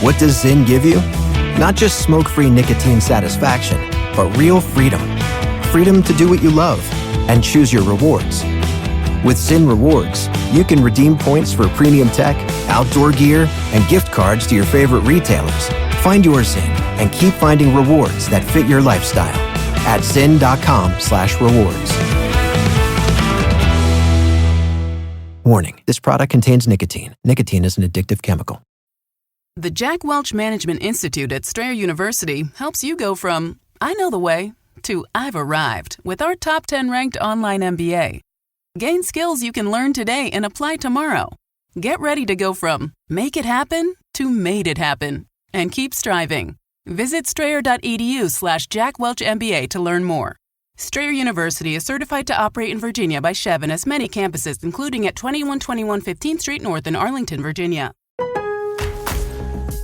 What does Zyn give you? Not just smoke-free nicotine satisfaction, but real freedom. Freedom to do what you love and choose your rewards. With Zyn Rewards, you can redeem points for premium tech, outdoor gear, and gift cards to your favorite retailers. Find your Zyn and keep finding rewards that fit your lifestyle at zyn.com/rewards. Warning, this product contains nicotine. Nicotine is an addictive chemical. The Jack Welch Management Institute at Strayer University helps you go from, I know the way, to I've arrived with our top 10 ranked online MBA. Gain skills you can learn today and apply tomorrow. Get ready to go from make it happen to made it happen. And keep striving. Visit strayer.edu/Jack Welch MBA to learn more. Strayer University is certified to operate in Virginia by Chev and has many campuses, including at 2121 15th Street North in Arlington, Virginia.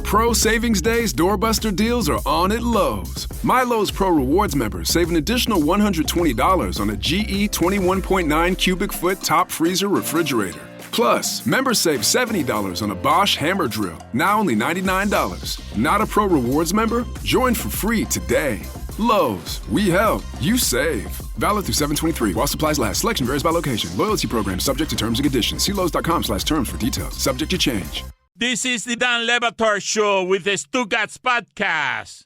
Pro Savings Days doorbuster deals are on at Lowe's. My Lowe's Pro Rewards members save an additional $120 on a GE 21.9 cubic foot top freezer refrigerator. Plus, members save $70 on a Bosch hammer drill, now only $99. Not a Pro Rewards member? Join for free today. Lowe's, we help, you save. Valid through 7/23 while supplies last. Selection varies by location. Loyalty program subject to terms and conditions. See Lowe's.com/terms for details. Subject to change. This is the Dan Le Batard Show with the Stugatz Podcast.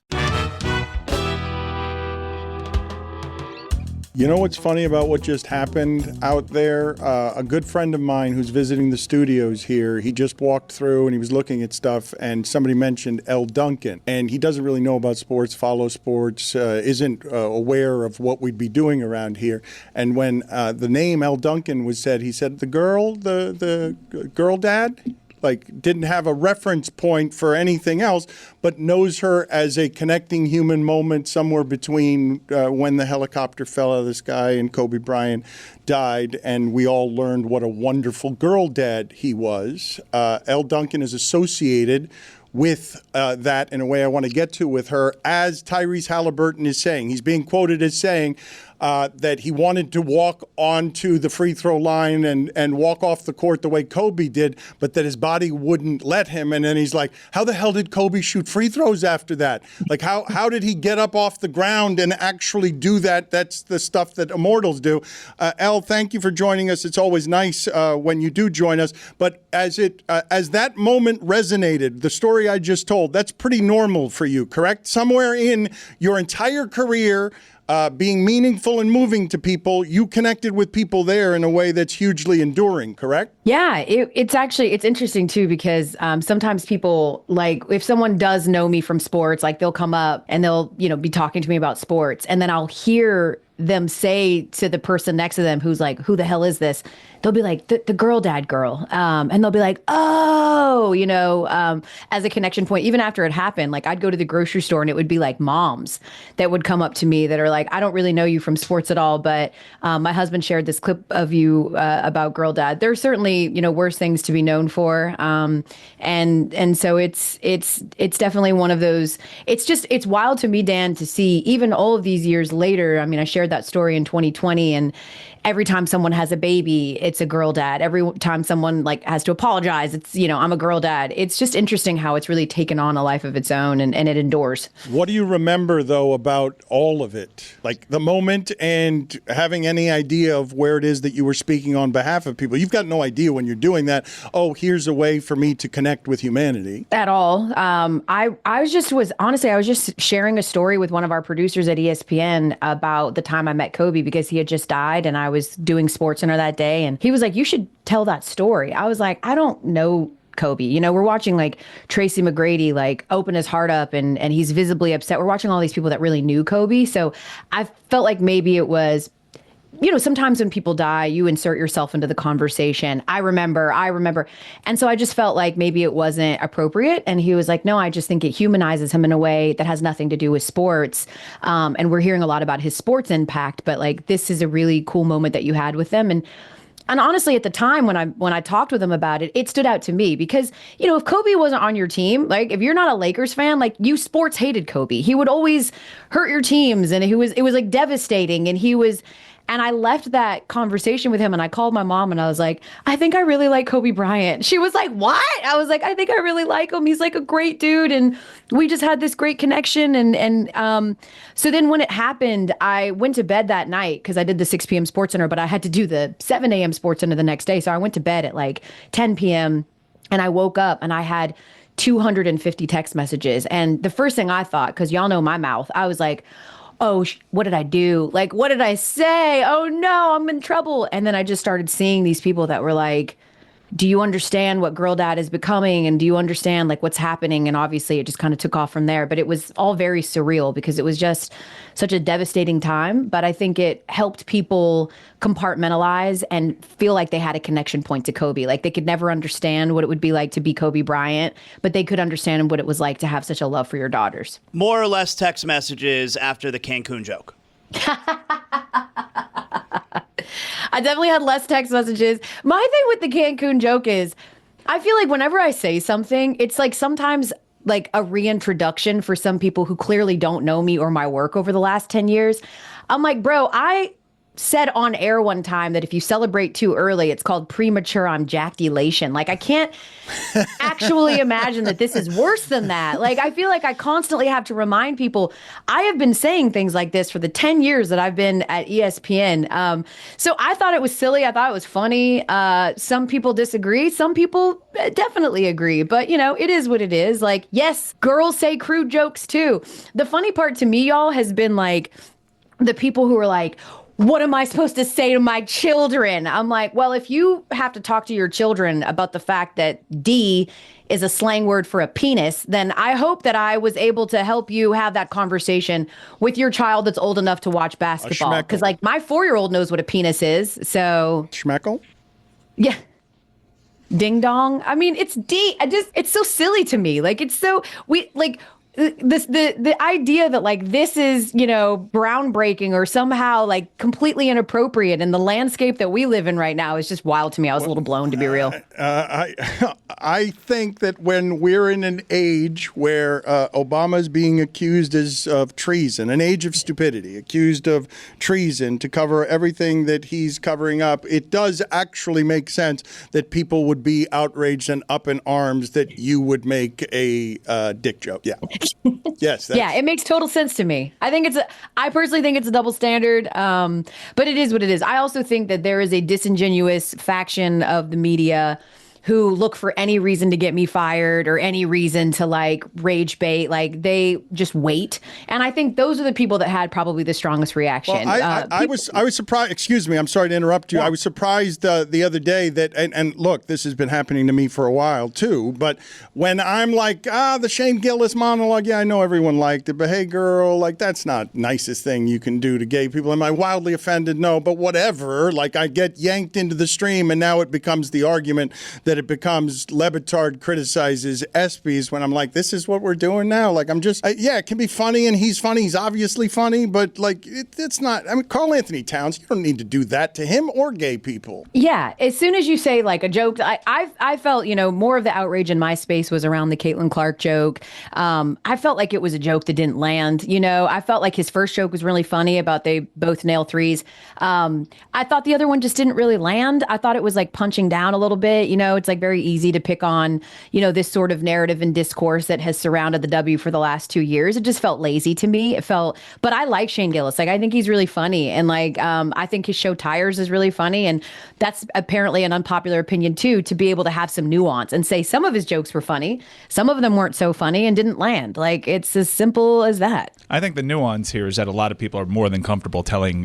You know what's funny about what just happened out there? A good friend of mine who's visiting the studios here, he just walked through and he was looking at stuff and somebody mentioned Elle Duncan. And he doesn't really know about sports, follow sports, isn't aware of what we'd be doing around here. And when the name Elle Duncan was said, he said, the girl dad? Like, didn't have a reference point for anything else, but knows her as a connecting human moment somewhere between when the helicopter fell out of the sky and Kobe Bryant died, and we all learned what a wonderful girl dad he was. Elle Duncan is associated with that in a way I want to get to with her, as Tyrese Halliburton is saying. He's being quoted as saying that he wanted to walk onto the free throw line and walk off the court the way Kobe did, but that his body wouldn't let him. And then he's like, how the hell did Kobe shoot free throws after that? Like, how did he get up off the ground and actually do that? That's the stuff that immortals do. Elle, thank you for joining us. It's always nice when you do join us. But as that moment resonated, the story I just told, that's pretty normal for you, correct? Somewhere in your entire career, being meaningful and moving to people, you connected with people there in a way that's hugely enduring, correct? Yeah, it's interesting too, because sometimes people, like, if someone does know me from sports, like, they'll come up and they'll, be talking to me about sports, and then I'll hear them say to the person next to them who's like, who the hell is this? They'll be like, the girl dad girl. And they'll be like, oh, as a connection point. Even after it happened, like, I'd go to the grocery store and it would be like moms that would come up to me that are like, I don't really know you from sports at all, but my husband shared this clip of you about girl dad. There's certainly, worse things to be known for. And so it's definitely one of those, it's wild to me, Dan, to see even all of these years later. I mean, I shared that story in 2020, and every time someone has a baby, it's a girl dad. Every time someone has to apologize, it's, I'm a girl dad. It's just interesting how it's really taken on a life of its own, and it endures. What do you remember, though, about all of it? Like the moment and having any idea of where it is that you were speaking on behalf of people. You've got no idea when you're doing that, oh, here's a way for me to connect with humanity. At all. I was just sharing a story with one of our producers at ESPN about the time I met Kobe, because he had just died and I was doing SportsCenter that day, and he was like, you should tell that story. I was like, I don't know Kobe. We're watching Tracy McGrady open his heart up and he's visibly upset. We're watching all these people that really knew Kobe. So I felt like maybe it was, sometimes when people die, you insert yourself into the conversation. I remember. And so I just felt like maybe it wasn't appropriate. And he was like, no, I just think it humanizes him in a way that has nothing to do with sports. And we're hearing a lot about his sports impact, but this is a really cool moment that you had with them. And honestly, at the time when I talked with him about it, it stood out to me because, if Kobe wasn't on your team, if you're not a Lakers fan, you sports hated Kobe. He would always hurt your teams, and it was devastating. And he was, And I left that conversation with him and I called my mom and I was like, I think I really like Kobe Bryant. She was like, what? I was like, I think I really like him. He's like a great dude. And we just had this great connection. So then when it happened, I went to bed that night because I did the 6 p.m. Sports Center, but I had to do the 7 a.m. Sports Center the next day. So I went to bed at like 10 p.m. and I woke up and I had 250 text messages. And the first thing I thought, because y'all know my mouth, I was like, oh, what did I do? Like, what did I say? Oh no, I'm in trouble. And then I just started seeing these people that were like, do you understand what Girl Dad is becoming? And do you understand like what's happening? And obviously it just kind of took off from there. But it was all very surreal because it was just such a devastating time. But I think it helped people compartmentalize and feel like they had a connection point to Kobe. Like they could never understand what it would be like to be Kobe Bryant, but they could understand what it was like to have such a love for your daughters. More or less text messages after the Cancun joke. I definitely had less text messages. My thing with the Cancun joke is I feel like whenever I say something, it's like sometimes like a reintroduction for some people who clearly don't know me or my work over the last 10 years. I'm like, bro, I said on air one time that if you celebrate too early, it's called premature ejaculation. Like I can't actually imagine that this is worse than that. Like I feel like I constantly have to remind people I have been saying things like this for the 10 years that I've been at ESPN. So I thought it was silly. I thought it was funny. Some people disagree. Some people definitely agree. But, you know, it is what it is. Like, yes, girls say crude jokes too. The funny part to me, y'all, has been like the people who are like, what am I supposed to say to my children? I'm like, well, if you have to talk to your children about the fact that D is a slang word for a penis, then I hope that I was able to help you have that conversation with your child that's old enough to watch basketball. Because like my 4-year-old knows what a penis is. So Schmeckle? Yeah. Ding dong. I mean, it's D. It's so silly to me. Like it's so the idea that like this is, you know, groundbreaking or somehow like completely inappropriate in the landscape that we live in right now is just wild to me. I was a little blown, to be real. I think that when we're in an age where Obama is being accused of treason, an age of stupidity, accused of treason to cover everything that he's covering up, it does actually make sense that people would be outraged and up in arms that you would make a dick joke. Yeah. Yes. Yeah, it makes total sense to me. I personally think it's a double standard, but it is what it is. I also think that there is a disingenuous faction of the media who look for any reason to get me fired or any reason to like rage bait. Like they just wait. And I think those are the people that had probably the strongest reaction. Well, I was surprised. Excuse me. I'm sorry to interrupt you. Yeah. I was surprised the other day that, and look, this has been happening to me for a while too, but when I'm like, the Shane Gillis monologue, yeah, I know everyone liked it, but hey girl, like that's not nicest thing you can do to gay people. Am I wildly offended? No, but whatever. Like I get yanked into the stream and now it becomes the argument that it becomes Batard criticizes ESPYs when I'm like, this is what we're doing now. Like, it can be funny and he's funny. He's obviously funny, but like, it's not. I mean, Karl Anthony Towns, you don't need to do that to him or gay people. Yeah. As soon as you say like a joke, I felt, you know, more of the outrage in my space was around the Caitlin Clark joke. I felt like it was a joke that didn't land. You know, I felt like his first joke was really funny about they both nail threes. I thought the other one just didn't really land. I thought it was like punching down a little bit. You know, it's like very easy to pick on, you know, this sort of narrative and discourse that has surrounded the W for the last 2 years. It just felt lazy to me. But I like Shane Gillis. Like, I think he's really funny. And like, I think his show Tires is really funny. And that's apparently an unpopular opinion too, to be able to have some nuance and say some of his jokes were funny. Some of them weren't so funny and didn't land. Like, it's as simple as that. I think the nuance here is that a lot of people are more than comfortable telling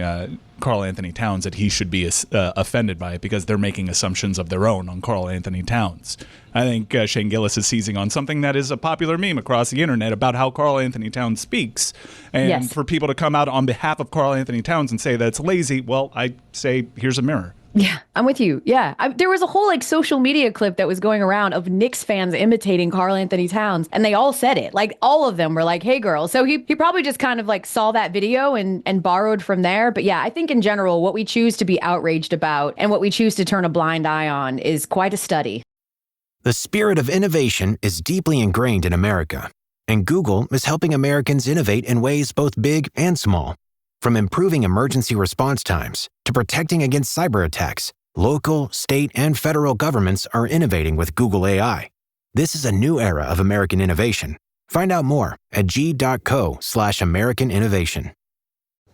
Karl Anthony Towns that he should be offended by it because they're making assumptions of their own on Karl Anthony Towns. I think Shane Gillis is seizing on something that is a popular meme across the internet about how Karl Anthony Towns speaks. And yes, for people to come out on behalf of Karl Anthony Towns and say that it's lazy, well, I say, here's a mirror. Yeah, I'm with you. Yeah. There was a whole like social media clip that was going around of Knicks fans imitating Karl Anthony Towns, and they all said it. Like all of them were like, hey girl. So he probably just kind of like saw that video and borrowed from there. But yeah, I think in general, what we choose to be outraged about and what we choose to turn a blind eye on is quite a study. The spirit of innovation is deeply ingrained in America, and Google is helping Americans innovate in ways both big and small. From improving emergency response times to protecting against cyber attacks, local, state, and federal governments are innovating with Google AI. This is a new era of American innovation. Find out more at g.co/American innovation.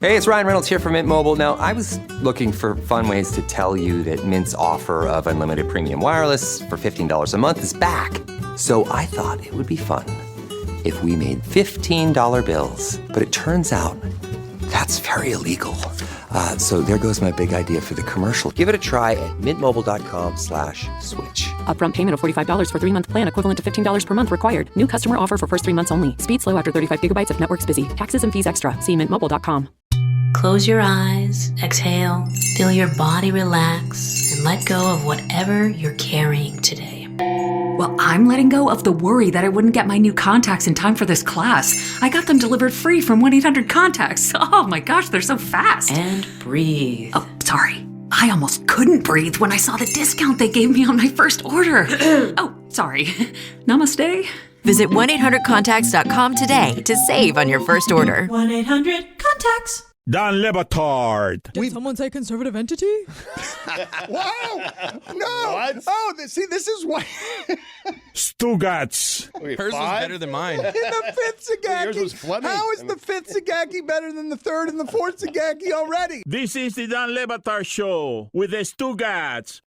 Hey, it's Ryan Reynolds here from Mint Mobile. Now, I was looking for fun ways to tell you that Mint's offer of unlimited premium wireless for $15 a month is back. So I thought it would be fun if we made $15 bills. But it turns out that's very illegal. So there goes my big idea for the commercial. Give it a try at mintmobile.com/switch. Upfront payment of $45 for 3-month plan, equivalent to $15 per month required. New customer offer for first 3 months only. Speed slow after 35 gigabytes if network's busy. Taxes and fees extra. See mintmobile.com. Close your eyes, exhale, feel your body relax, and let go of whatever you're carrying today. Well, I'm letting go of the worry that I wouldn't get my new contacts in time for this class. I got them delivered free from 1-800-CONTACTS. Oh my gosh, they're so fast. And breathe. Oh, sorry. I almost couldn't breathe when I saw the discount they gave me on my first order. Oh, sorry. Namaste. Visit 1-800-CONTACTS.com today to save on your first order. 1-800-CONTACTS. Dan Le Batard. Did someone say conservative entity? Wow! No! What? Oh, see, this is why. Stugats. Hers was better than mine. In the fifth Sagaki. Yours was Fleming. How is the fifth Sagaki better than the third and the fourth Sagaki already? This is the Dan Le Batard Show with the Stugats.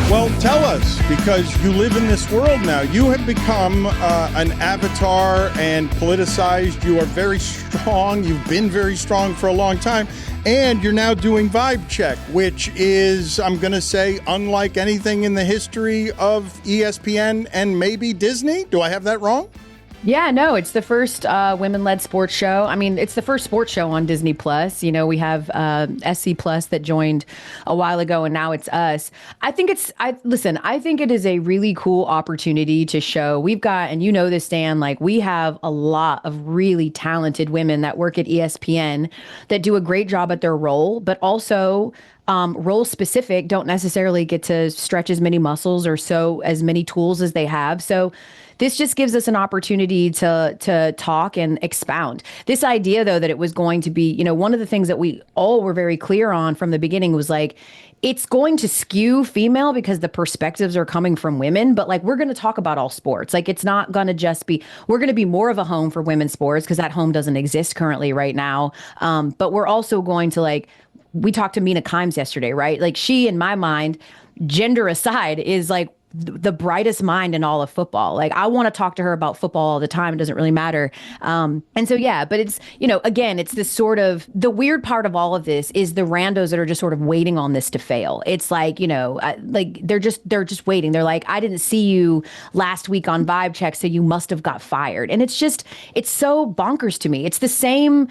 Well, tell us, because you live in this world now. You have become an avatar and politicized. You are very strong. You've been very strong for a long time. And you're now doing Vibe Check, which is, I'm going to say, unlike anything in the history of ESPN and maybe Disney. Do I have that wrong? Yeah, no, it's the first women-led sports show. I mean, it's the first sports show on Disney Plus. You know, we have SC Plus that joined a while ago, and now it's us. I think it is a really cool opportunity to show. We've got, and you know this, Dan, like we have a lot of really talented women that work at ESPN that do a great job at their role, but also role specific, don't necessarily get to stretch as many muscles or sew as many tools as they have. So this just gives us an opportunity to talk and expound. This idea, though, that it was going to be, you know, one of the things that we all were very clear on from the beginning was like, it's going to skew female because the perspectives are coming from women, but like, we're going to talk about all sports. Like, it's not going to just be, we're going to be more of a home for women's sports because that home doesn't exist currently right now. But we're also going to, like, we talked to Mina Kimes yesterday, right? Like, she, in my mind, gender aside, is like the brightest mind in all of football. Like, I want to talk to her about football all the time. It doesn't really matter. And so, yeah, but it's, you know, again, it's this sort of, the weird part of all of this is the randos that are just sort of waiting on this to fail. It's like, you know, like they're just waiting. They're like, I didn't see you last week on Vibe Check, so you must have got fired. And it's just, it's so bonkers to me. It's the same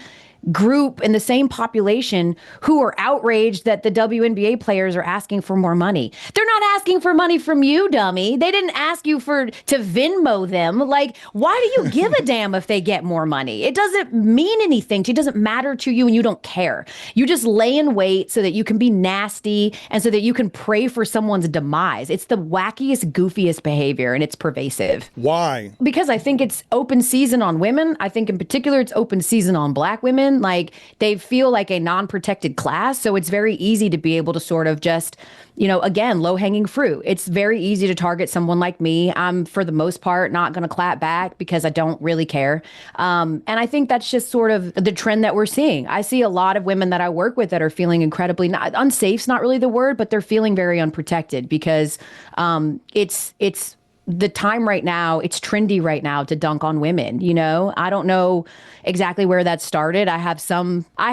group and the same population who are outraged that the WNBA players are asking for more money. They're not asking for money from you, dummy. They didn't ask you to Venmo them. Like, why do you give a damn if they get more money? It doesn't mean anything. It doesn't matter to you, and you don't care. You just lay in wait so that you can be nasty and so that you can pray for someone's demise. It's the wackiest, goofiest behavior, and it's pervasive. Why? Because I think it's open season on women. I think in particular it's open season on Black women. Like, they feel like a non-protected class. So it's very easy to be able to sort of just, you know, again, low-hanging fruit. It's very easy to target someone like me. I'm, for the most part, not going to clap back because I don't really care. And I think that's just sort of the trend that we're seeing. I see a lot of women that I work with that are feeling incredibly, not unsafe's not really the word, but they're feeling very unprotected because it's the time right now. It's trendy right now to dunk on women. You know, I don't know exactly where that started. I have some, you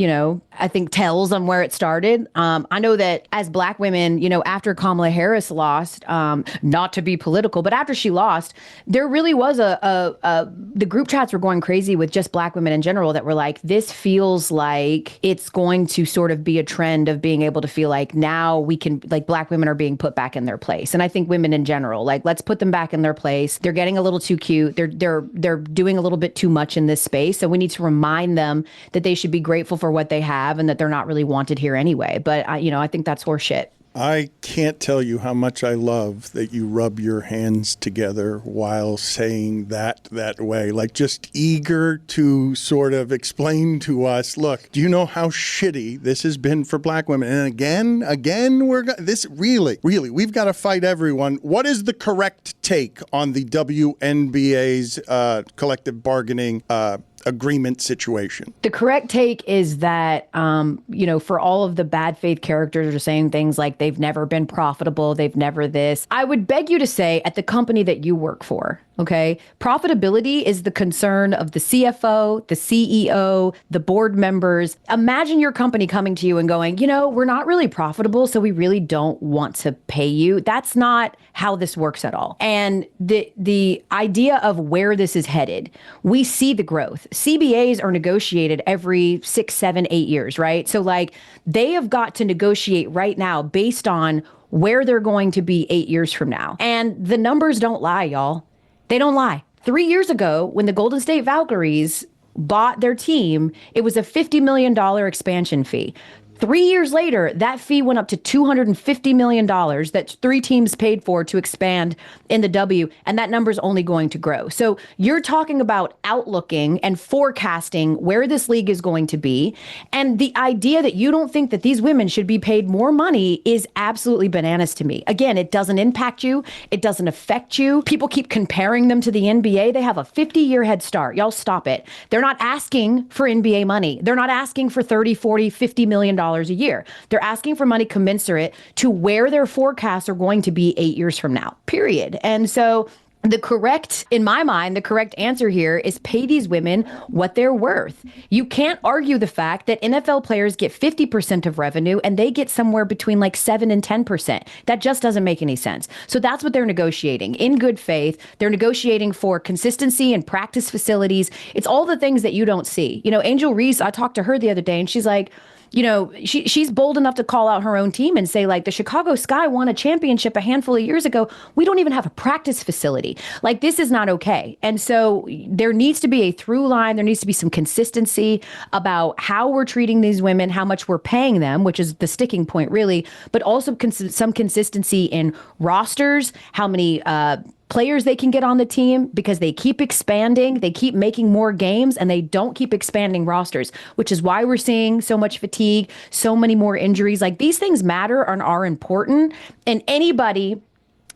know, I think tells on where it started. I know that as Black women, you know, after Kamala Harris lost, not to be political, but after she lost, there really was the group chats were going crazy with just Black women in general that were like, this feels like it's going to sort of be a trend of being able to feel like now we can, like, Black women are being put back in their place. And I think women in general, like, let's put them back in their place. They're getting a little too cute. They're doing a little bit too much in this space. So we need to remind them that they should be grateful for what they have. have and that they're not really wanted here anyway. But I think that's horseshit. I can't tell you how much I love that you rub your hands together while saying that way. Like, just eager to sort of explain to us, look, do you know how shitty this has been for black women? And again, this really, we've got to fight everyone. What is the correct take on the WNBA's collective bargaining agreement situation? The correct take is that, for all of the bad faith characters are saying things like they've never been profitable, they've never this. I would beg you to say at the company that you work for, okay, profitability is the concern of the CFO, the CEO, the board members. Imagine your company coming to you and going, we're not really profitable, so we really don't want to pay you. That's not how this works at all. And the idea of where this is headed, we see the growth. CBAs are negotiated every 6, 7, 8 years, right? So they have got to negotiate right now based on where they're going to be 8 years from now. And the numbers don't lie, y'all. They don't lie. 3 years ago, when the Golden State Valkyries bought their team, it was a $50 million expansion fee. 3 years later, that fee went up to $250 million that 3 teams paid for to expand in the W, and that number's only going to grow. So you're talking about outlooking and forecasting where this league is going to be, and the idea that you don't think that these women should be paid more money is absolutely bananas to me. Again, it doesn't impact you. It doesn't affect you. People keep comparing them to the NBA. They have a 50-year head start. Y'all stop it. They're not asking for NBA money. They're not asking for $30, $40, $50 million a year. They're asking for money commensurate to where their forecasts are going to be 8 years from now, period. And so in my mind, the correct answer here is pay these women what they're worth. You can't argue the fact that NFL players get 50% of revenue and they get somewhere between 7 and 10%. That just doesn't make any sense. So that's what they're negotiating in good faith. They're negotiating for consistency and practice facilities. It's all the things that you don't see. Angel Reese, I talked to her the other day and she's like, she's bold enough to call out her own team and say, the Chicago Sky won a championship a handful of years ago. We don't even have a practice facility. This is not okay. And so there needs to be a through line. There needs to be some consistency about how we're treating these women, how much we're paying them, which is the sticking point, really, but also some consistency in rosters, how many players they can get on the team, because they keep expanding, they keep making more games, and they don't keep expanding rosters, which is why we're seeing so much fatigue, so many more injuries. These things matter and are important, and anybody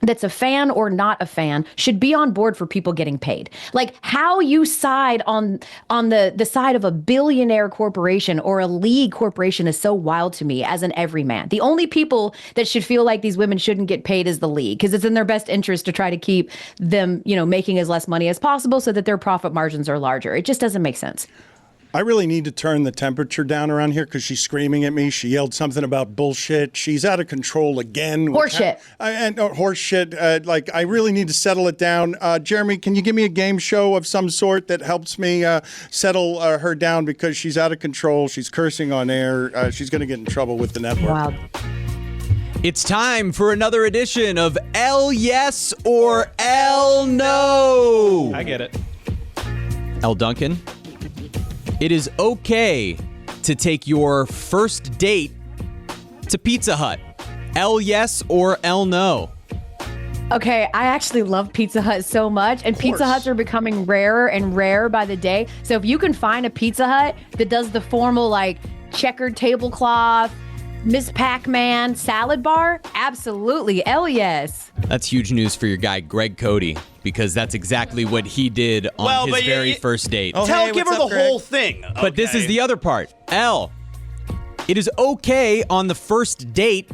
that's a fan or not a fan should be on board for people getting paid. How you side on the side of a billionaire corporation or a league corporation is so wild to me as an everyman. The only people that should feel like these women shouldn't get paid is the league, because it's in their best interest to try to keep them, making as less money as possible so that their profit margins are larger. It just doesn't make sense. I really need to turn the temperature down around here because she's screaming at me. She yelled something about bullshit. She's out of control again. Horseshit. Horseshit. I really need to settle it down. Jeremy, can you give me a game show of some sort that helps me settle her down, because she's out of control. She's cursing on air. She's going to get in trouble with the network. Wow. It's time for another edition of Elle Yes or Elle No. I get it. Elle Duncan. It is okay to take your first date to Pizza Hut. Elle Yes or Elle No? Okay, I actually love Pizza Hut so much, and Pizza Huts are becoming rarer and rarer by the day. So if you can find a Pizza Hut that does the formal checkered tablecloth, Miss Pac-Man salad bar, absolutely, Elle Yes. That's huge news for your guy Greg Cody, because that's exactly what he did on his very first date. Give her the whole thing. But this is the other part. Elle, it is okay on the first date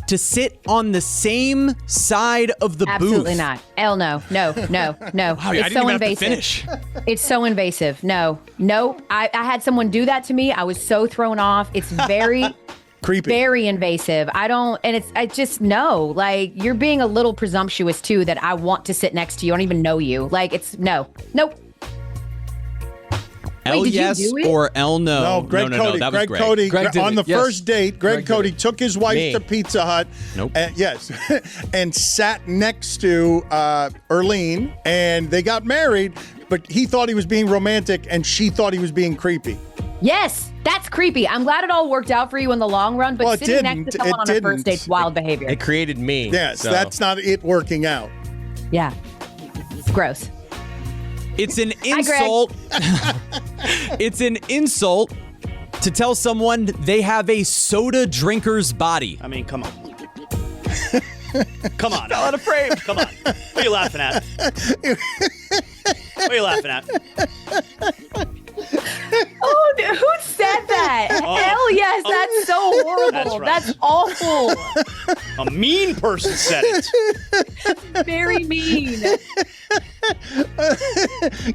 to sit on the same side of the booth. Absolutely not. Elle, no. Wow, it's so invasive. It's so invasive. No. I had someone do that to me. I was so thrown off. It's very creepy, very invasive. I just no. You're being a little presumptuous too, that I want to sit next to you. I don't even know you. Nope. Elle Yes or Elle No? No, Greg Cody. That was Greg Cody. On the first date, Greg Cody took his wife to Pizza Hut. Nope. Yes. And sat next to Erlene, and they got married, but he thought he was being romantic, and she thought he was being creepy. Yes, that's creepy. I'm glad it all worked out for you in the long run, but sitting next to someone on a first date's wild behavior. It created me. Yes, that's not it working out. Yeah. Gross. It's an insult. It's an insult to tell someone they have a soda drinker's body. I mean, come on. Come on. Fell out of frame. Come on. What are you laughing at? What are you laughing at? Oh, who said that? Hell yes, that's so horrible. That's awful. A mean person said it. Very mean.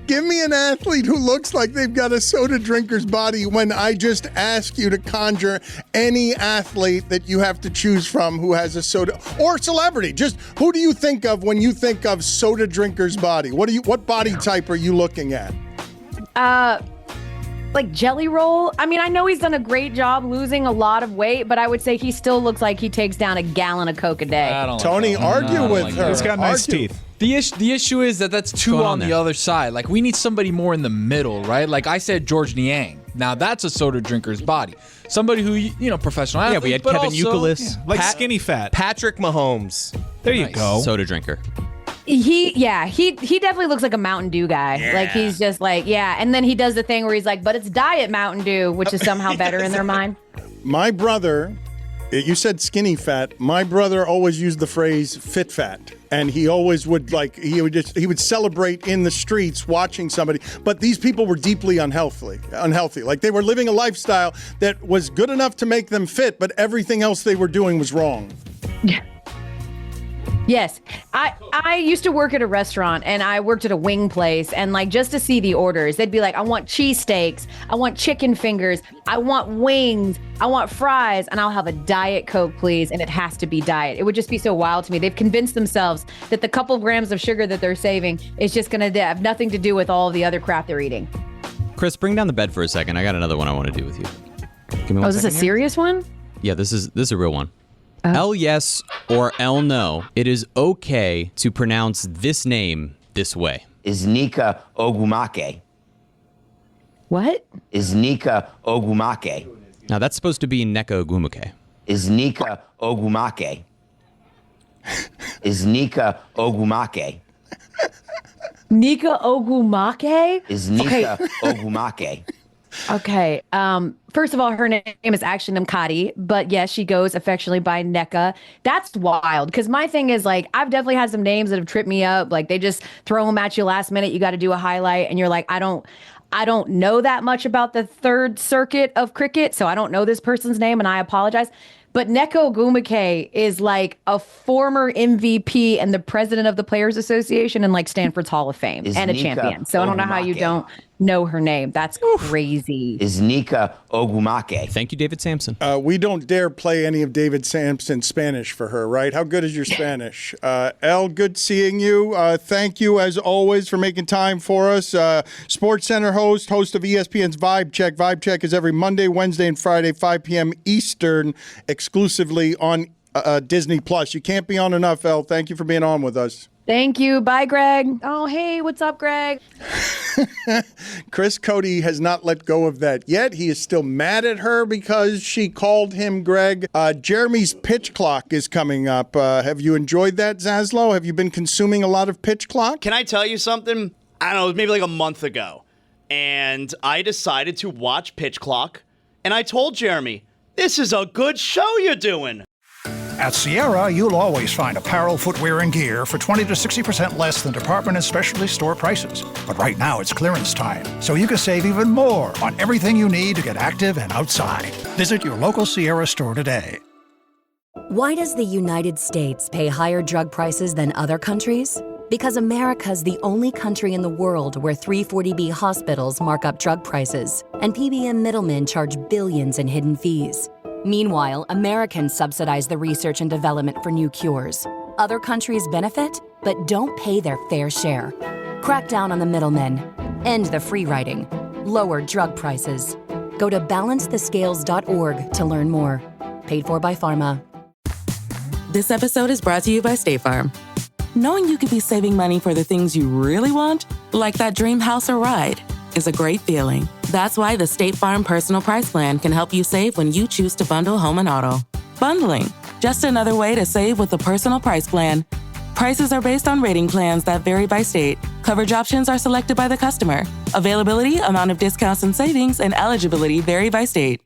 Give me an athlete who looks like they've got a soda drinker's body when I just ask you to conjure any athlete that you have to choose from who has a soda, or celebrity. Just who do you think of when you think of soda drinker's body? What body type are you looking at? Like Jelly Roll. I mean, I know he's done a great job losing a lot of weight, but I would say he still looks like he takes down a gallon of Coke a day. Tony, argue with her. He's got nice teeth. The issue is that that's two on the other side. Like, we need somebody more in the middle, right? Like I said, George Niang. Now, that's a soda drinker's body. Somebody who, professional athlete. Yeah, we had Kevin Youkilis. Like skinny fat. Patrick Mahomes. There you go. Soda drinker. He definitely looks like a Mountain Dew guy. Yeah. Like, he's just like, yeah. And then he does the thing where he's like, but it's Diet Mountain Dew, which is somehow better in their mind. My brother, you said skinny fat. My brother always used the phrase fit fat. And he always would he would celebrate in the streets watching somebody. But these people were deeply unhealthy. Like, they were living a lifestyle that was good enough to make them fit, but everything else they were doing was wrong. Yeah. Yes. I used to work at a restaurant, and I worked at a wing place, and like, just to see the orders, they'd be like, I want cheesesteaks, I want chicken fingers, I want wings, I want fries, and I'll have a Diet Coke, please, and it has to be diet. It would just be so wild to me. They've convinced themselves that the couple of grams of sugar that they're saving is just going to have nothing to do with all of the other crap they're eating. Chris, bring down the bed for a second. I got another one I want to do with you. Give me one is this a serious one? Yeah, this is a real one. Elle Yes or Elle No, it is okay to pronounce this name this way. Iznika Ogumake. What? Iznika Ogumake. Now, that's supposed to be Nneka Ogwumike. Iznika Ogumake. Iznika Ogumake. Nika Ogumake? Iznika Ogumake. Okay. First of all, her name is actually Namkati, but yes, she goes affectionately by Nneka. That's wild, because my thing is, like, I've definitely had some names that have tripped me up. Like, they just throw them at you last minute. You got to do a highlight, and you're like, I don't know that much about the third circuit of cricket, so I don't know this person's name, and I apologize. But Nneka Ogwumike is like a former MVP and the president of the Players Association and like Stanford's Hall of Fame and a champion. So I don't know how you don't know her name. That's crazy. Iznika Ogwumake. Thank you, David Sampson. We don't dare play any of David Sampson's Spanish for her, right? How good is your Spanish? Elle, good seeing you. Thank you, as always, for making time for us. Sports Center host of ESPN's Vibe Check. Vibe Check is every Monday, Wednesday, and Friday, 5 p.m. Eastern, exclusively on Disney+. You can't be on enough, Elle. Thank you for being on with us. Thank you. Bye, Greg. Oh, hey, what's up, Greg? Chris Cody has not let go of that yet. He is still mad at her because she called him Greg. Jeremy's pitch clock is coming up. Have you enjoyed that, Zaslow? Have you been consuming a lot of pitch clock? Can I tell you something? I don't know, maybe like a month ago. And I decided to watch Pitch Clock. And I told Jeremy, this is a good show you're doing. At Sierra, you'll always find apparel, footwear, and gear for 20 to 60% less than department and specialty store prices. But right now, it's clearance time, so you can save even more on everything you need to get active and outside. Visit your local Sierra store today. Why does the United States pay higher drug prices than other countries? Because America's the only country in the world where 340B hospitals mark up drug prices, and PBM middlemen charge billions in hidden fees. Meanwhile, Americans subsidize the research and development for new cures. Other countries benefit, but don't pay their fair share. Crack down on the middlemen. End the free riding. Lower drug prices. Go to balancethescales.org to learn more. Paid for by Pharma. This episode is brought to you by State Farm. Knowing you could be saving money for the things you really want, like that dream house or ride, is a great feeling. That's why the State Farm Personal Price Plan can help you save when you choose to bundle home and auto. Bundling, just another way to save with a personal price plan. Prices are based on rating plans that vary by state. Coverage options are selected by the customer. Availability, amount of discounts and savings, and eligibility vary by state.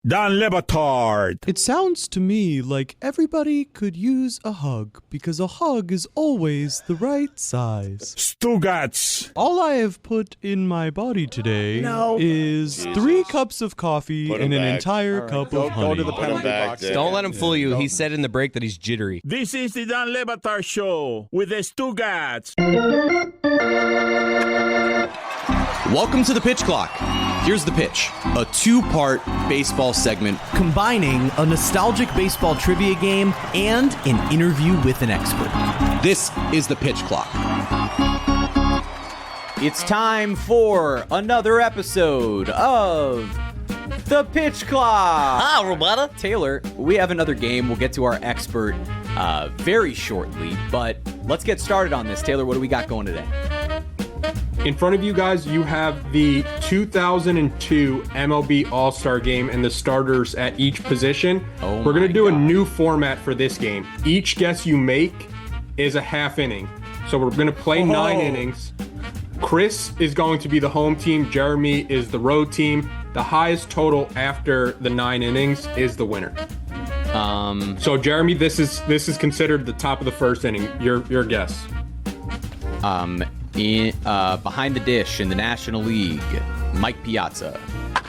Dan Le Batard. It sounds to me like everybody could use a hug because a hug is always the right size. Stugats. All I have put in my body today is 3 cups of coffee and an entire cup of honey. Go to the penalty box. Don't let him fool you. He said in the break that he's jittery. This is the Dan Le Batard Show with the Stugats. Welcome to the Pitch Clock. Here's the pitch. A 2-part baseball segment combining a nostalgic baseball trivia game and an interview with an expert. This is the Pitch Clock. It's time for another episode of the Pitch Clock. Hi, Roberta. Taylor, we have another game. We'll get to our expert very shortly, but let's get started on this. Taylor, what do we got going today? In front of you guys, you have the 2002 MLB All-Star Game and the starters at each position. We're going to do a new format for this game. Each guess you make is a half inning. So we're going to play 9 innings. Chris is going to be the home team. Jeremy is the road team. The highest total after the 9 innings is the winner. So Jeremy, this is considered the top of the first inning. Your guess. Behind the dish in the National League, Mike Piazza.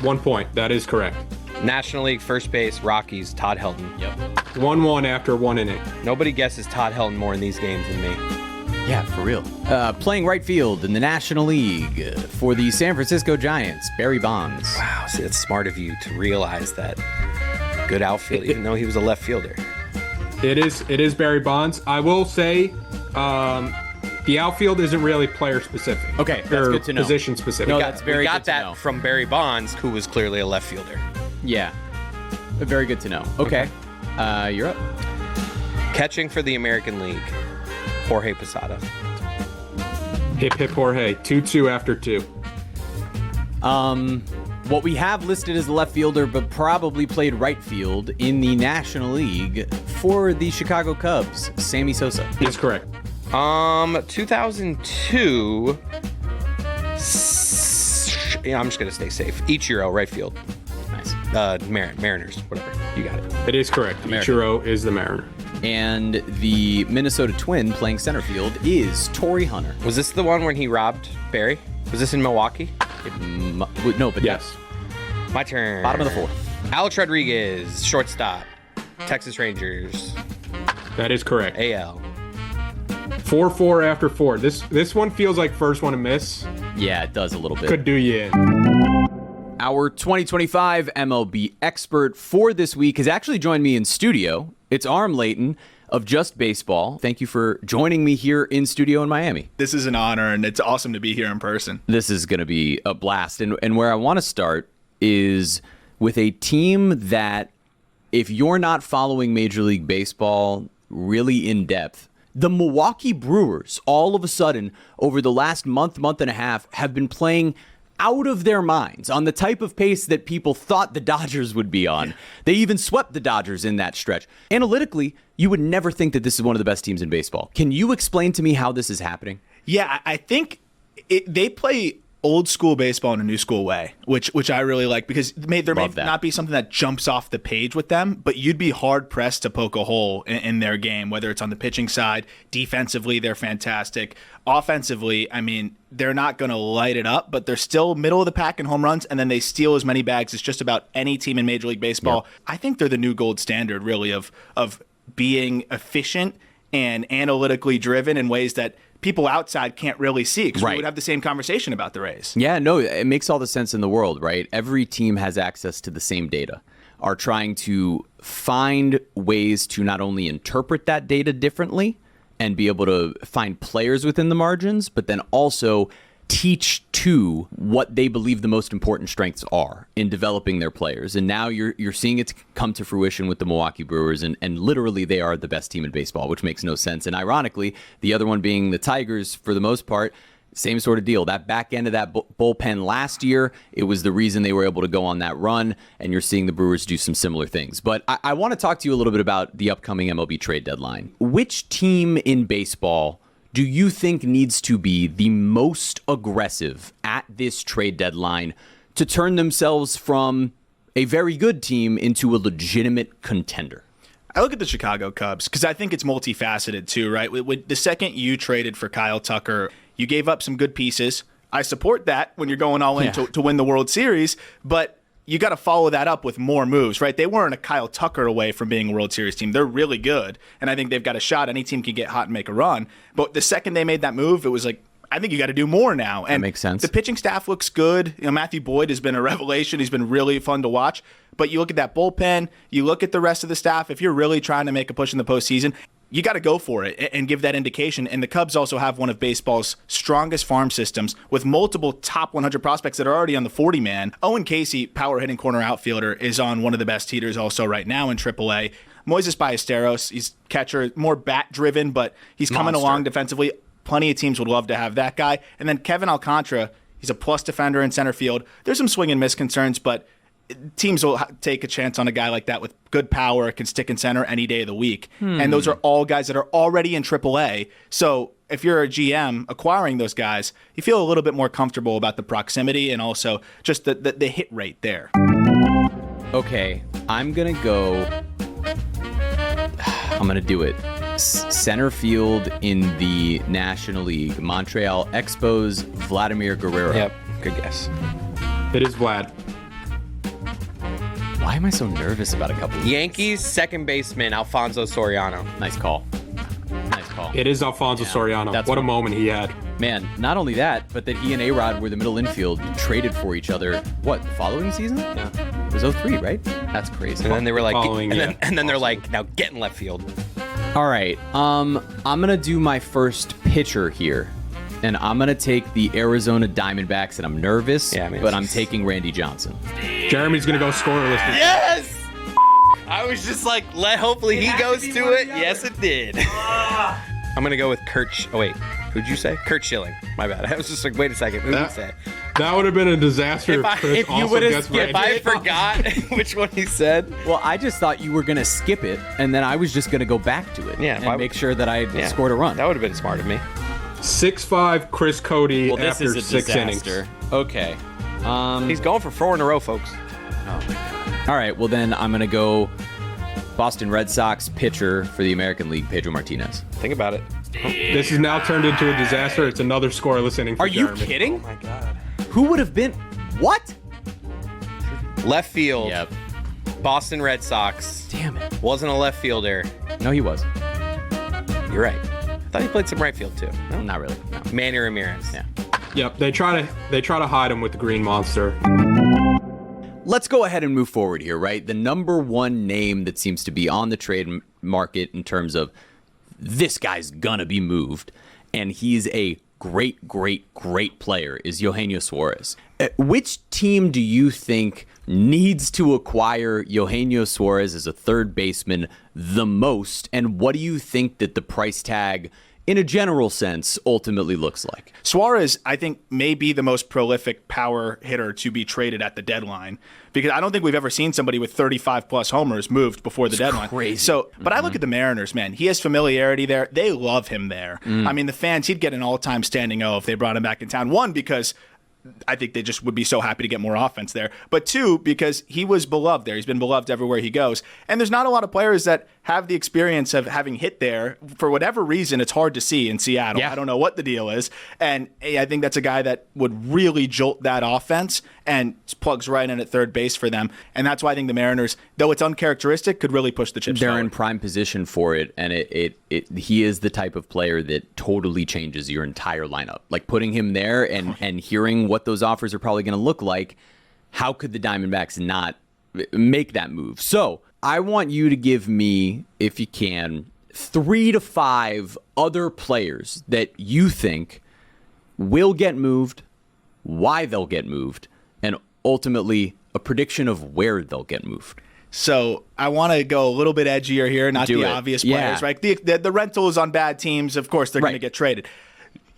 1 point. That is correct. National League first base, Rockies, Todd Helton. Yep. 1-1 after 1 inning. Nobody guesses Todd Helton more in these games than me. Yeah, for real. Playing right field in the National League for the San Francisco Giants, Barry Bonds. Wow, see, it's smart of you to realize that. Good outfield, even though he was a left fielder. It is Barry Bonds. I will say, the outfield isn't really player specific. Okay, that's good to know. Position specific. No, that's very we got good to that know. from Barry Bonds, who was clearly a left fielder. Yeah, very good to know. Okay, you're up. Catching for the American League, Jorge Posada. Hip hip Jorge. 2-2 after 2. What we have listed as the left fielder, but probably played right field in the National League for the Chicago Cubs, Sammy Sosa. Is correct. 2002. Yeah, I'm just gonna stay safe. Ichiro, right field. Nice. Mariners, whatever. You got it. It is correct. Ichiro is the Mariner. And the Minnesota Twin playing center field is Torrey Hunter. Was this the one when he robbed Barry? Was this in Milwaukee? No, but yes. My turn. Bottom of the 4th. Alex Rodriguez, shortstop, Texas Rangers. That is correct. AL. 4-4 after 4. This one feels like first one to miss. Yeah, it does a little bit. Could do you in. Our 2025 MLB expert for this week has actually joined me in studio. It's Aram Leighton of Just Baseball. Thank you for joining me here in studio in Miami. This is an honor, and it's awesome to be here in person. This is going to be a blast. And where I want to start is with a team that, if you're not following Major League Baseball really in depth, the Milwaukee Brewers, all of a sudden, over the last month and a half, have been playing out of their minds on the type of pace that people thought the Dodgers would be on. They even swept the Dodgers in that stretch. Analytically, you would never think that this is one of the best teams in baseball. Can you explain to me how this is happening? Yeah, I think they play old school baseball in a new school way, which I really like, because there may not be something that jumps off the page with them, but you'd be hard pressed to poke a hole in their game, whether it's on the pitching side. Defensively, they're fantastic. Offensively, I mean, they're not going to light it up, but they're still middle of the pack in home runs, and then they steal as many bags as just about any team in Major League Baseball. Yep. I think they're the new gold standard, really, of being efficient and analytically driven in ways that people outside can't really see, because we would have the same conversation about the Rays. Yeah, no, it makes all the sense in the world, right? Every team has access to the same data, are trying to find ways to not only interpret that data differently and be able to find players within the margins, but then also teach to what they believe the most important strengths are in developing their players. And now you're seeing it come to fruition with the Milwaukee Brewers, and literally they are the best team in baseball, which makes no sense. And ironically, the other one being the Tigers, for the most part, Same sort of deal. That back end of that bullpen last year, it was the reason they were able to go on that run, and you're seeing the Brewers do some similar things. But I want to talk to you a little bit about the upcoming MLB trade deadline. Which team in baseball do you think needs to be the most aggressive at this trade deadline to turn themselves from a very good team into a legitimate contender? I look at the Chicago Cubs because I think it's multifaceted too, right? With the second you traded for Kyle Tucker, you gave up some good pieces. I support that when you're going all in to win the World Series, but you got to follow that up with more moves, right? They weren't a Kyle Tucker away from being a World Series team. They're really good, and I think they've got a shot. Any team can get hot and make a run. But the second they made that move, it was like, I think you got to do more now. And that makes sense. The pitching staff looks good. Matthew Boyd has been a revelation. He's been really fun to watch. But you look at that bullpen, you look at the rest of the staff. If you're really trying to make a push in the postseason, you got to go for it and give that indication. And the Cubs also have one of baseball's strongest farm systems with multiple top 100 prospects that are already on the 40-man. Owen Casey, power hitting corner outfielder, is on one of the best heaters also right now in AAA. Moises Ballesteros, he's catcher, more bat-driven, but he's coming along defensively. Plenty of teams would love to have that guy. And then Kevin Alcantara, he's a plus defender in center field. There's some swing and miss concerns, but teams will take a chance on a guy like that with good power, can stick in center any day of the week. And those are all guys that are already in AAA. So if you're a GM acquiring those guys, you feel a little bit more comfortable about the proximity and also just the hit rate there. Okay, I'm going to do it. Center field in the National League, Montreal Expos, Vladimir Guerrero. Yep, good guess. It is Vlad. Why am I so nervous about a couple of Yankees second baseman Alfonso Soriano. Nice call. Nice call. It is Alfonso Soriano. What a moment he had. Man, not only that, but that he and A-Rod were the middle infield, traded for each other, what, the following season? Yeah. It was 03, right? That's crazy. And then they were like, and then they're like, now get in left field. All right, I'm going to do my first pitcher here. And I'm going to take the Arizona Diamondbacks, and I'm nervous, but I'm taking Randy Johnson. Jeremy's going to go scoreless. Yes! I was just like, hopefully he goes to it. Yes, it did. I'm going to go with who'd you say? Kurt Schilling. My bad. I was just like, wait a second. Who'd you say? That would have been a disaster if I forgot which one he said. Well, I just thought you were going to skip it, and then I was just going to go back to it and make sure that I scored a run. That would have been smart of me. 6'5" Chris Cody after 6 innings. Okay. He's going for 4 in a row, folks. Oh, my God. All right, well, then I'm going to go Boston Red Sox pitcher for the American League, Pedro Martinez. Think about it. This has now turned into a disaster. It's another scoreless inning for Jeremy. Are you kidding? Oh, my God. Who would have been... What? Left field. Yep. Boston Red Sox. Damn it. Wasn't a left fielder. No, he was. You're right. I thought he played some right field, too. No, not really. No. Manny Ramirez. Yeah. Yep, they try to hide him with the Green Monster. Let's go ahead and move forward here, right? The number one name that seems to be on the trade market in terms of this guy's gonna be moved, and he's a great player, is Eugenio Suarez. Which team do you think needs to acquire Eugenio Suarez as a third baseman the most, and what do you think that the price tag, in a general sense, ultimately looks like? Suarez, I think, may be the most prolific power hitter to be traded at the deadline, because I don't think we've ever seen somebody with 35-plus homers moved before the deadline. Crazy. So, but I look at the Mariners, man. He has familiarity there. They love him there. I mean, the fans, he'd get an all-time standing O if they brought him back in town. One, because I think they just would be so happy to get more offense there. But two, because he was beloved there. He's been beloved everywhere he goes. And there's not a lot of players that have the experience of having hit there. For whatever reason, it's hard to see in Seattle. Yeah. I don't know what the deal is. And I think that's a guy that would really jolt that offense and plugs right in at third base for them. And that's why I think the Mariners, though it's uncharacteristic, could really push the chips They're forward. in prime position for it. And he is the type of player that totally changes your entire lineup. Like putting him there and hearing what those offers are probably going to look like, how could the Diamondbacks not make that move? So I want you to give me, if you can, 3 to 5 other players that you think will get moved, why they'll get moved, and ultimately a prediction of where they'll get moved. So I want to go a little bit edgier here, not the obvious players, right? The rentals on bad teams, of course, they're going to get traded.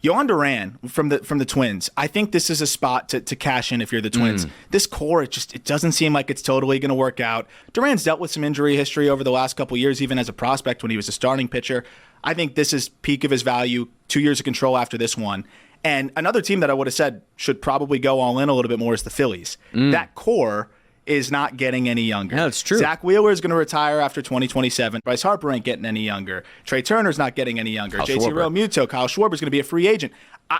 Yohan Duran from the Twins. I think this is a spot to cash in if you're the Twins. This core, it doesn't seem like it's totally going to work out. Duran's dealt with some injury history over the last couple years, even as a prospect when he was a starting pitcher. I think this is peak of his value, 2 years of control after this one. And another team that I would have said should probably go all in a little bit more is the Phillies. That core is not getting any younger. Yeah, that's true. Zach Wheeler is going to retire after 2027. Bryce Harper ain't getting any younger. Trey Turner's not getting any younger. JT Realmuto, Kyle Schwarber's going to be a free agent.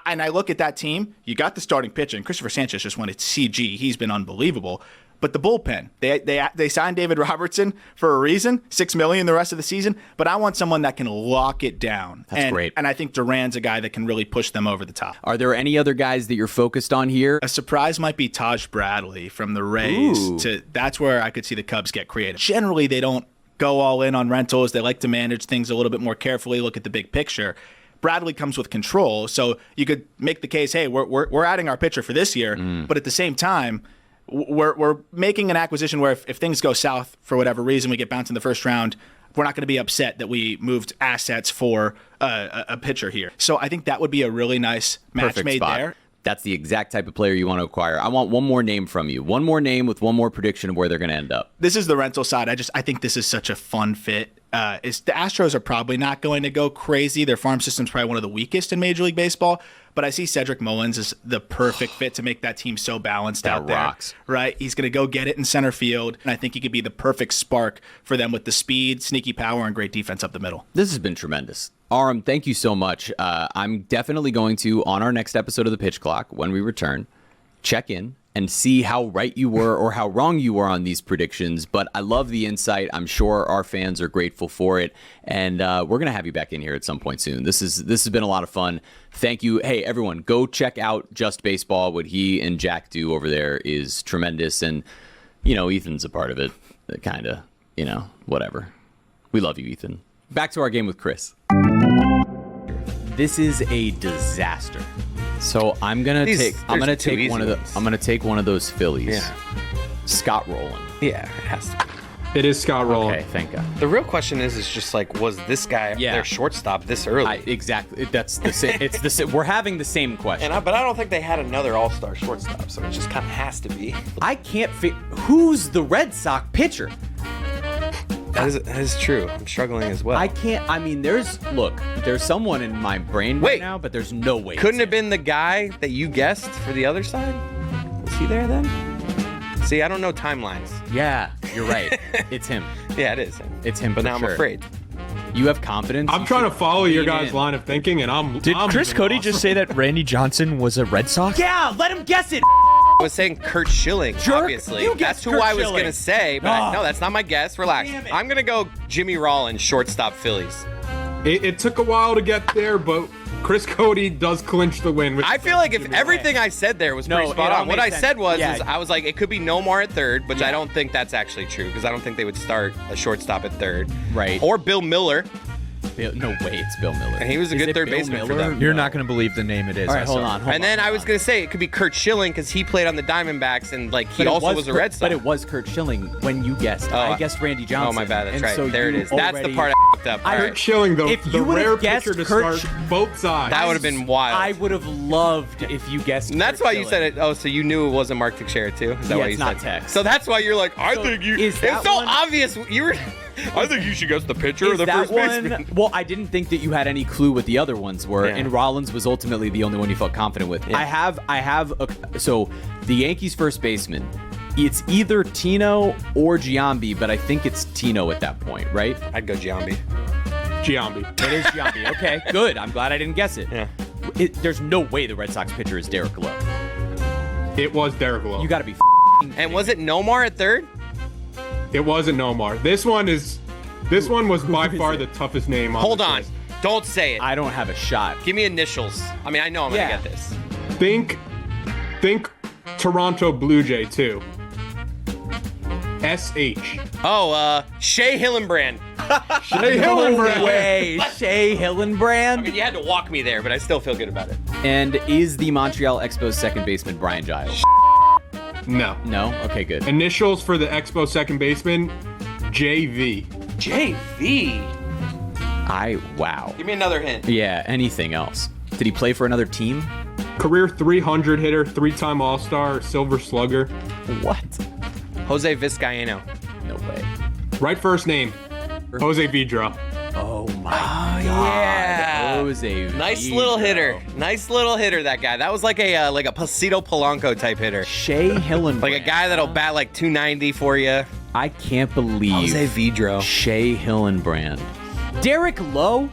And I look at that team, you got the starting pitcher, and Christopher Sanchez just went at CG. He's been unbelievable. But the bullpen, they signed David Robertson for a reason, $6 million the rest of the season. But I want someone that can lock it down. That's great. And I think Duran's a guy that can really push them over the top. Are there any other guys that you're focused on here? A surprise might be Taj Bradley from the Rays. That's where I could see the Cubs get creative. Generally, they don't go all in on rentals. They like to manage things a little bit more carefully, look at the big picture. Bradley comes with control, so you could make the case, hey, we're adding our pitcher for this year, but at the same time, we're making an acquisition where if things go south for whatever reason, we get bounced in the first round, we're not going to be upset that we moved assets for a pitcher here. So I think that would be a really nice match Perfect made spot. there. That's the exact type of player you want to acquire. I want one more name from you. One more name with one more prediction of where they're going to end up. This is the rental side. I think this is such a fun fit. The Astros are probably not going to go crazy. Their farm system's probably one of the weakest in Major League Baseball. But I see Cedric Mullins as the perfect fit to make that team so balanced out there. Rocks. Right? He's going to go get it in center field. And I think he could be the perfect spark for them with the speed, sneaky power, and great defense up the middle. This has been tremendous. Aram, thank you so much. I'm definitely going to, on our next episode of The Pitch Clock, when we return, check in and see how right you were or how wrong you were on these predictions. But I love the insight. I'm sure our fans are grateful for it. And we're going to have you back in here at some point soon. This has been a lot of fun. Thank you. Hey, everyone, go check out Just Baseball. What he and Jack do over there is tremendous. And, Ethan's a part of it. Kind of, whatever. We love you, Ethan. Back to our game with Chris. This is a disaster. So I'm gonna take one of those Phillies. Yeah. Scott Rowland. Yeah, it has to be. It is Scott Rowland. Okay, thank God. The real question is just like, was this guy their shortstop this early? Exactly. That's the same. It's the same. We're having the same question. But I don't think they had another all-star shortstop, so it just kind of has to be. I can't who's the Red Sox pitcher? That is true. I'm struggling as well. I can't. I mean, there's someone in my brain right now, but there's no way. Couldn't have been the guy that you guessed for the other side? Was he there then? See, I don't know timelines. Yeah, you're right. It's him. Yeah, it is him. It's him. But now I'm afraid. You have confidence. I'm trying to follow your guys' line of thinking, and Did Chris Cody just say that Randy Johnson was a Red Sox? Yeah, let him guess it. I was saying Kurt Schilling, obviously. That's who I was going to say, but no, that's not my guess. Relax. I'm going to go Jimmy Rollins, shortstop Phillies. It took a while to get there, but Chris Cody does clinch the win. I feel like if everything I said there was pretty spot on. What I said was I was like, it could be Nomar at third, which I don't think that's actually true because I don't think they would start a shortstop at third. Right. Or Bill Miller. No way, it's Bill Miller. And he was a good third baseman for them. You're not going to believe the name it is. All right, hold on. And then I was going to say it could be Kurt Schilling because he played on the Diamondbacks and he also was a Red Sox. But it was Kurt Schilling when you guessed. I guessed Randy Johnson. Oh, my bad. That's right. So there it is. That's the part I fucked up. Kurt Schilling, the rare pitcher to start both sides. That would have been wild. I would have loved if you guessed. And that's why you said it. Oh, so you knew it wasn't Mark Teixeira too? Is that why you said Tex. So that's why you're like, I think you. It's so obvious. You were. I think you should guess the pitcher or the first baseman. Well, I didn't think that you had any clue what the other ones were, and Rollins was ultimately the only one you felt confident with. Yeah. So the Yankees first baseman, it's either Tino or Giambi, but I think it's Tino at that point, right? I'd go Giambi. It is Giambi. Okay, good. I'm glad I didn't guess it. Yeah. There's no way the Red Sox pitcher is Derek Lowe. It was Derek Lowe. You got to be. And was it Nomar at third? It wasn't Nomar. This one was by far the toughest name on Hold this on. list. Don't say it. I don't have a shot. Give me initials. I mean, I know I'm going to get this. Think Toronto Blue Jay, too. S.H. Oh, Shea Hillenbrand. Shea Hillenbrand. No way. Shea Hillenbrand? I mean, you had to walk me there, but I still feel good about it. And is the Montreal Expos second baseman Brian Giles? No. No? Okay, good. Initials for the Expo second baseman, JV. JV? Wow. Give me another hint. Yeah, anything else. Did he play for another team? Career 300 hitter, 3-time All-Star, Silver Slugger. What? Jose Vizcaino. No way. Right first name. Jose Vidra. Oh my God. Yeah. Jose Nice Vidra. little hitter. Nice little hitter, that guy. That was like a Placido Polanco type hitter. Shea Hillenbrand. Like a guy that'll bat like 290 for you. I can't believe Jose Vidra. Shea Hillenbrand. Derek Lowe?